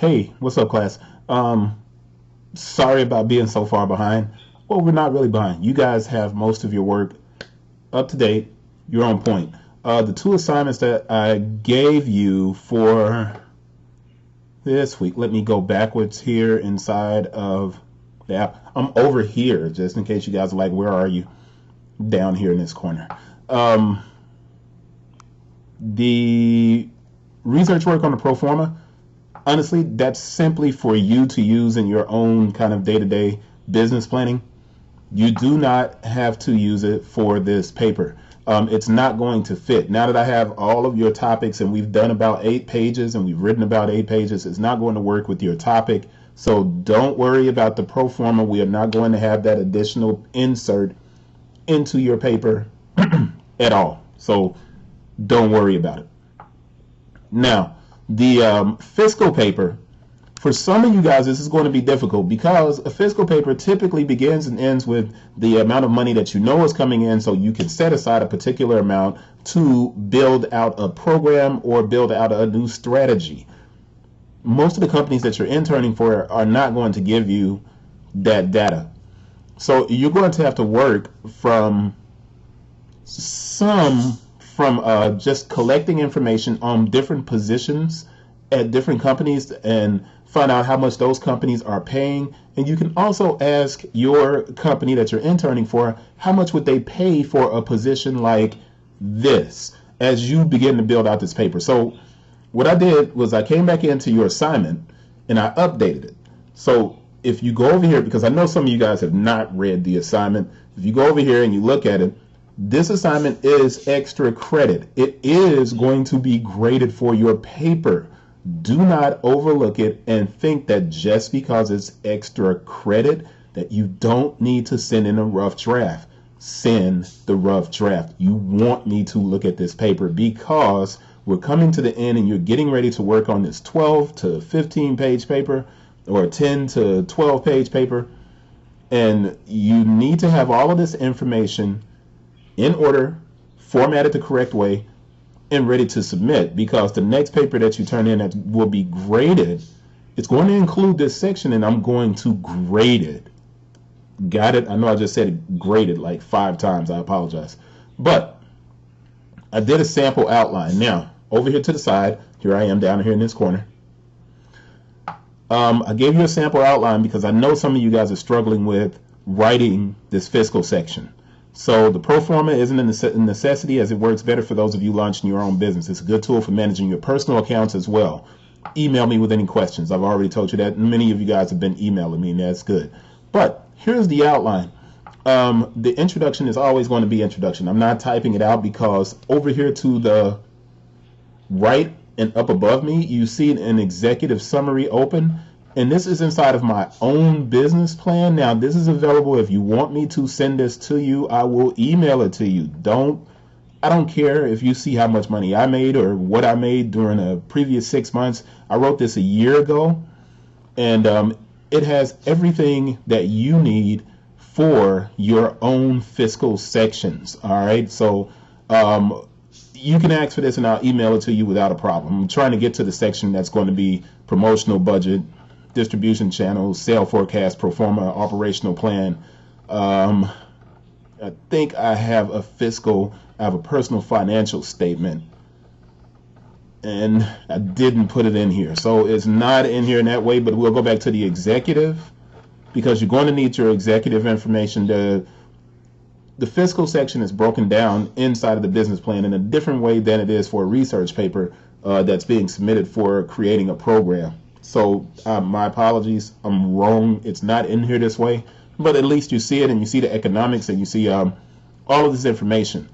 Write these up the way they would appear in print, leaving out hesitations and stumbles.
Hey, what's up, class? Sorry about being so far behind. Well, we're not really behind. You guys have most of your work up to date. You're on point. The two assignments that I gave you for this week, let me go backwards here inside of the app. I'm over here, just in case you guys are like, where are you? Down here in this corner. The research work on the pro forma, honestly, that's simply for you to use in your own kind of day-to-day business planning. You do not have to use it for this paper. It's not going to fit. Now that I have all of your topics and we've done about 8 pages and we've written about 8 pages, it's not going to work with your topic. So don't worry about the pro forma. We are not going to have that additional insert into your paper at all. So don't worry about it. Now, the fiscal paper, for some of you guys, this is going to be difficult because a fiscal paper typically begins and ends with the amount of money that you know is coming in, so you can set aside a particular amount to build out a program or build out a new strategy. Most of the companies that you're interning for are not going to give you that data. So you're going to have to work from just collecting information on different positions at different companies and find out how much those companies are paying. And you can also ask your company that you're interning for, how much would they pay for a position like this as you begin to build out this paper. So what I did was I came back into your assignment and I updated it. So if you go over here, because I know some of you guys have not read the assignment, if you go over here and you look at it, this assignment is extra credit. It is going to be graded for your paper. Do not overlook it and think that just because it's extra credit that you don't need to send in a rough draft. Send the rough draft. You want me to look at this paper because we're coming to the end and you're getting ready to work on this 12 to 15 page paper or 10 to 12 page paper. And you need to have all of this information in order, formatted the correct way, and ready to submit, because the next paper that you turn in that will be graded, it's going to include this section and I'm going to grade it. Got it? I know I just said it graded like 5 times. I apologize. But I did a sample outline. Now, over here to the side, here I am down here in this corner. I gave you a sample outline because I know some of you guys are struggling with writing this fiscal section. So the pro forma isn't a necessity, as it works better for those of you launching your own business. It's a good tool for managing your personal accounts as well. Email me with any questions. I've already told you that. Many of you guys have been emailing me, and that's good. But here's the outline. The introduction is always going to be introduction. I'm not typing it out because over here to the right and up above me, you see an executive summary open. And this is inside of my own business plan. Now, this is available if you want me to send this to you. I will email it to you. I don't care if you see how much money I made or what I made during the previous 6 months. I wrote this a year ago, and it has everything that you need for your own fiscal sections. All right, so you can ask for this and I'll email it to you without a problem. I'm trying to get to the section that's going to be promotional budget, distribution channels, sale forecast, pro forma, operational plan. I think I have a personal financial statement, and I didn't put it in here. So it's not in here in that way, but we'll go back to the executive because you're going to need your executive information. The fiscal section is broken down inside of the business plan in a different way than it is for a research paper that's being submitted for creating a program. So my apologies, I'm wrong. It's not in here this way, but at least you see it and you see the economics and you see all of this information.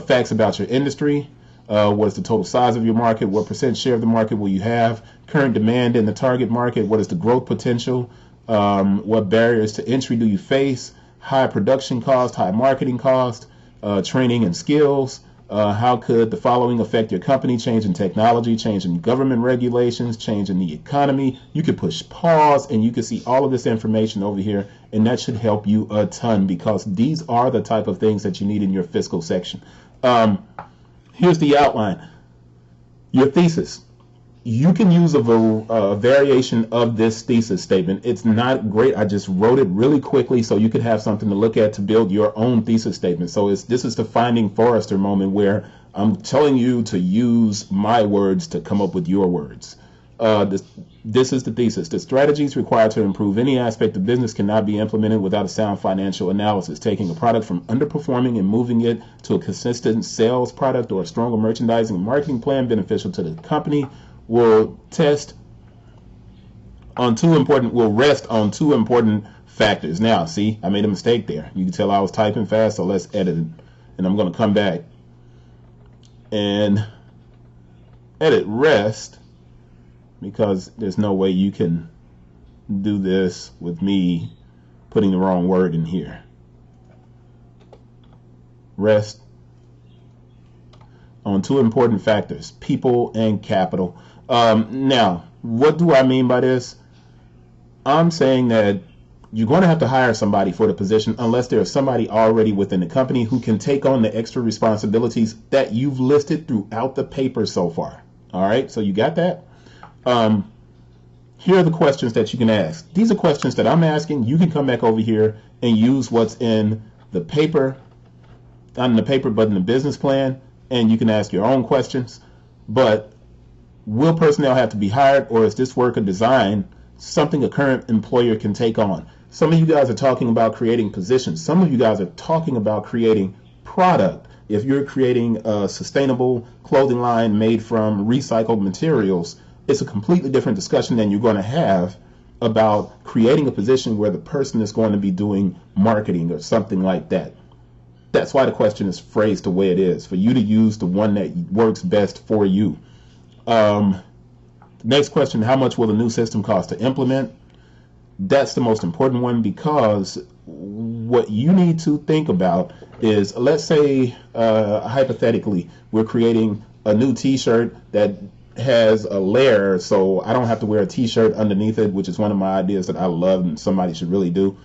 Facts about your industry, what's the total size of your market, what % share of the market will you have, current demand in the target market, what is the growth potential, what barriers to entry do you face, high production cost, high marketing cost, training and skills. How could the following affect your company? Change in technology, change in government regulations, change in the economy. You could push pause and you can see all of this information over here, and that should help you a ton because these are the type of things that you need in your fiscal section. Here's the outline. Your thesis. you can use a variation of this thesis statement. It's not great. I just wrote it really quickly so you could have something to look at to build your own thesis statement. So this is the Finding Forrester moment where I'm telling you to use my words to come up with your words. This is the thesis. The strategies required to improve any aspect of business cannot be implemented without a sound financial analysis. Taking a product from underperforming and moving it to a consistent sales product or a stronger merchandising and marketing plan beneficial to the company will rest on two important factors. Now, see, I made a mistake there. You can tell I was typing fast, so let's edit it. And I'm going to come back and edit rest, because there's no way you can do this with me putting the wrong word in here. Rest on two important factors, people and capital. Now, what do I mean by this? I'm saying that you're going to have to hire somebody for the position unless there's somebody already within the company who can take on the extra responsibilities that you've listed throughout the paper so far. All right, so you got that? Here are the questions that you can ask. These are questions that I'm asking. You can come back over here and use what's in the paper, not in the paper, but in the business plan, and you can ask your own questions. But will personnel have to be hired, or is this work a design, something a current employer can take on? Some of you guys are talking about creating positions. Some of you guys are talking about creating product. If you're creating a sustainable clothing line made from recycled materials, it's a completely different discussion than you're going to have about creating a position where the person is going to be doing marketing or something like that. That's why the question is phrased the way it is, for you to use the one that works best for you. Next question, how much will the new system cost to implement? That's the most important one, because what you need to think about is, let's say, hypothetically, we're creating a new t-shirt that has a layer, so I don't have to wear a t-shirt underneath it, which is one of my ideas that I love and somebody should really do.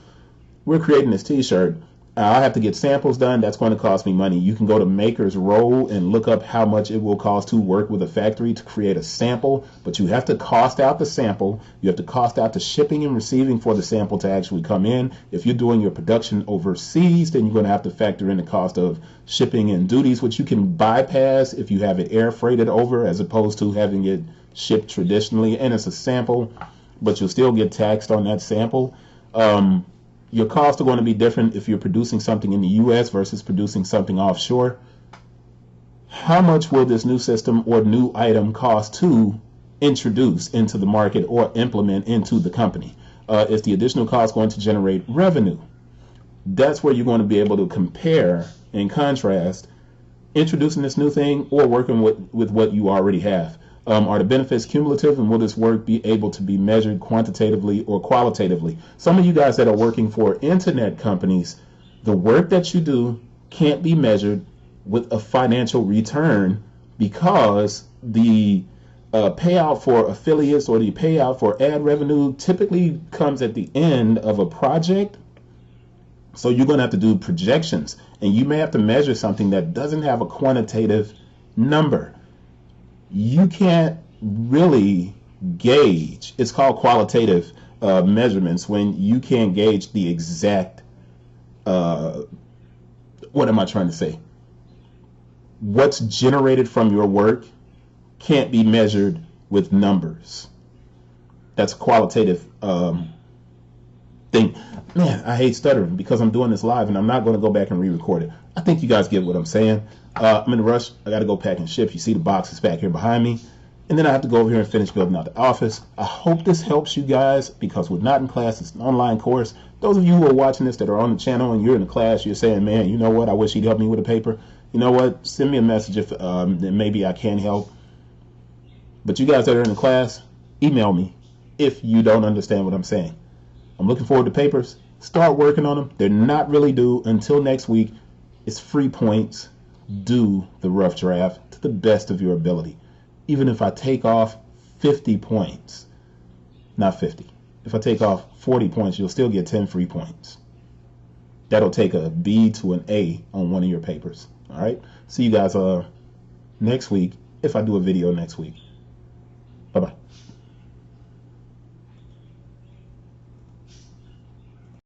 We're creating this t-shirt. I have to get samples done. That's going to cost me money. You can go to Maker's Row and look up how much it will cost to work with a factory to create a sample, but you have to cost out the sample. You have to cost out the shipping and receiving for the sample to actually come in. If you're doing your production overseas, then you're going to have to factor in the cost of shipping and duties, which you can bypass if you have it air freighted over as opposed to having it shipped traditionally. And it's a sample, but you'll still get taxed on that sample. Your costs are going to be different if you're producing something in the U.S. versus producing something offshore. How much will this new system or new item cost to introduce into the market or implement into the company? Is the additional cost going to generate revenue? That's where you're going to be able to compare and contrast introducing this new thing or working with what you already have. Are the benefits cumulative, and will this work be able to be measured quantitatively or qualitatively? Some of you guys that are working for internet companies, the work that you do can't be measured with a financial return, because the payout for affiliates or the payout for ad revenue typically comes at the end of a project. So you're going to have to do projections, and you may have to measure something that doesn't have a quantitative number. You can't really gauge. It's called qualitative measurements, when you can't gauge the exact, what am I trying to say? What's generated from your work can't be measured with numbers. That's a qualitative thing. Man, I hate stuttering because I'm doing this live and I'm not going to go back and re-record it. I think you guys get what I'm saying. I'm in a rush. I got to go pack and ship. You see the boxes back here behind me. And then I have to go over here and finish building out the office. I hope this helps you guys, because we're not in class. It's an online course. Those of you who are watching this that are on the channel and you're in the class, you're saying, man, you know what? I wish he'd help me with a paper. You know what? Send me a message if then maybe I can help. But you guys that are in the class, email me if you don't understand what I'm saying. I'm looking forward to papers. Start working on them. They're not really due until next week. It's free points. Do the rough draft to the best of your ability. Even if I take off 50 points, not 50. If I take off 40 points, you'll still get 10 free points. That'll take a B to an A on one of your papers. All right. See you guys next week, if I do a video next week. Bye-bye.